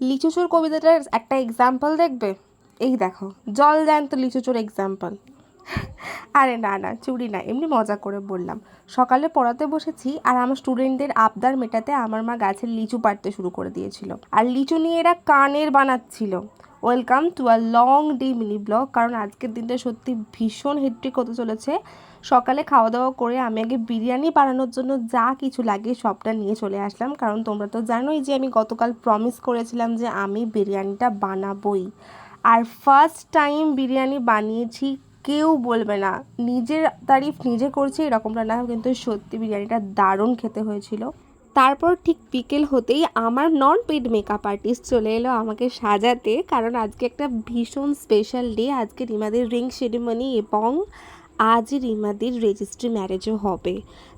লিচুচোর কবিতাটার একটা এক্সাম্পল দেখবে, এই দেখো, জল জ্যান্ত লিচুচোর এক্সাম্পল। আরে না না, চুরি না, এমনি মজা করে বললাম। সকালে পড়াতে বসেছি আর আমার স্টুডেন্টদের আবদার মেটাতে আমার মা গাছের লিচু পাড়তে শুরু করে দিয়েছিল, আর লিচু নিয়ে এরা কানের বানাচ্ছিল। Welcome to a long day mini blog, কারণ আজকের দিনটা সত্যি ভীষণ হেক্টিক হতে চলেছে। সকালে খাওয়া দাওয়া করে আমি আগে বিরিয়ানি বানানোর জন্য যা কিছু লাগে সবটা নিয়ে চলে আসলাম, কারণ তোমরা তো জানোই যে আমি গতকাল প্রমিস করেছিলাম যে আমি বিরিয়ানিটা বানাবোই। আর ফার্স্ট টাইম বিরিয়ানি বানিয়েছি, কেউ বলবে না নিজের তারিফ নিজে করছি এরকমটা না, কিন্তু সত্যি বিরিয়ানিটা দারুণ খেতে হয়েছিল। তারপর ঠিক বিকেল হতেই আমার নন পেড মেকআপ আর্টিস্ট চলে এলো আমাকে সাজাতে, কারণ আজকে একটা ভীষণ স্পেশাল ডে। আজকে রিমাদের রিং সেরিমনি এবং আজই রিমাদির রেজিস্ট্রি ম্যারেজও হবে।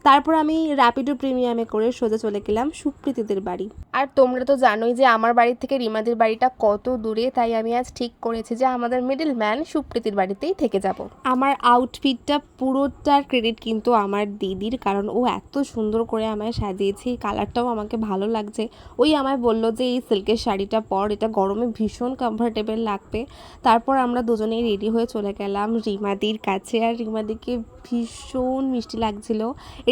তারপর আমি র্যাপিডো প্রিমিয়ামে করে সোজা চলে গেলাম সুপ্রীতিদের বাড়ি। আর তোমরা তো জানোই যে আমার বাড়ি থেকে রিমাদির বাড়িটা কত দূরে, তাই আমি আজ ঠিক করেছি যে আমাদের মিডল ম্যান সুপ্রীতির বাড়িতেই থেকে যাব। আমার আউটফিটটা পুরোটার ক্রেডিট কিন্তু আমার দিদির, কারণ ও এত সুন্দর করে আমায় সাজিয়েছে, এই কালারটাও আমাকে ভালো লাগছে। ওই আমায় বললো যে এই সিল্কের শাড়িটা পর, এটা গরমে ভীষণ কমফোর্টেবল লাগবে। তারপর আমরা দুজনেই রেডি হয়ে চলে গেলাম রিমাদির কাছে, আর রিমাদিকে ভীষণ মিষ্টি লাগছিল।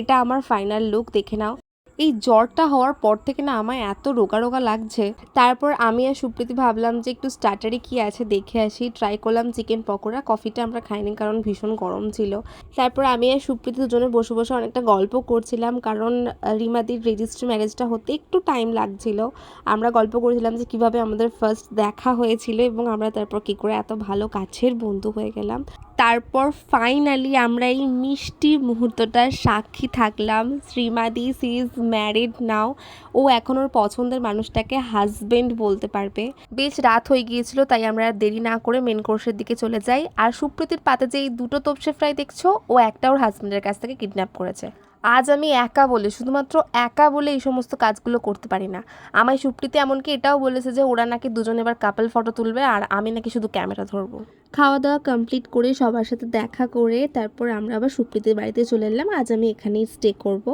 এটা আমার ফাইনাল লুক, দেখে নাও। এই জ্বরটা হওয়ার পর থেকে না আমায় এত রোগা রোগা লাগছে। তারপর আমি আর সুপ্রীতি ভাবলাম যে একটু স্টার্টারে কি আছে দেখে আসি। ট্রাই করলাম চিকেন পকোড়া। কফিটা আমরা খাইনি কারণ ভীষণ গরম ছিল। তারপর আমি আর সুপ্রীতি দুজনে বসে বসে অনেকটা গল্প করছিলাম, কারণ রিমাদির রেজিস্ট্রি ম্যারেজটা হতে একটু টাইম লাগছিল। আমরা গল্প করেছিলাম যে কিভাবে আমাদের ফার্স্ট দেখা হয়েছিল এবং আমরা তারপর কী করে এত ভালো কাছের বন্ধু হয়ে গেলাম। তারপর ফাইনালি আমরা এই মিষ্টি মুহূর্তটার সাক্ষী থাকলাম। শ্রীমাদি সি ইজ ম্যারিড নাও। ও এখন ওর পছন্দের মানুষটাকে হাজবেন্ড বলতে পারবে। বেশ রাত হয়ে গিয়েছিল, তাই আমরা দেরি না করে মেন কোর্সের দিকে চলে যাই। আর সুপ্রীতির পাতে যে এই দুটো তোপসে ফ্রাই দেখছো, ও একটা ওর হাজবেন্ডের কাছ থেকে কিডন্যাপ করেছে। আজ আমি একা বলে, শুধুমাত্র একা বলে এই সমস্ত কাজগুলো করতে পারি না। আমায় সুপ্রীতি এমনকি এটাও বলেছে যে ওরা নাকি দুজন এবার কাপল ফটো তুলবে আর আমি নাকি শুধু ক্যামেরা ধরবো। খাওয়া দাওয়া কমপ্লিট করে সবার সাথে দেখা করে তারপর আমরা আবার সুপ্রীতির বাড়িতে চলে এলাম। আজ আমি এখানেই স্টে করব।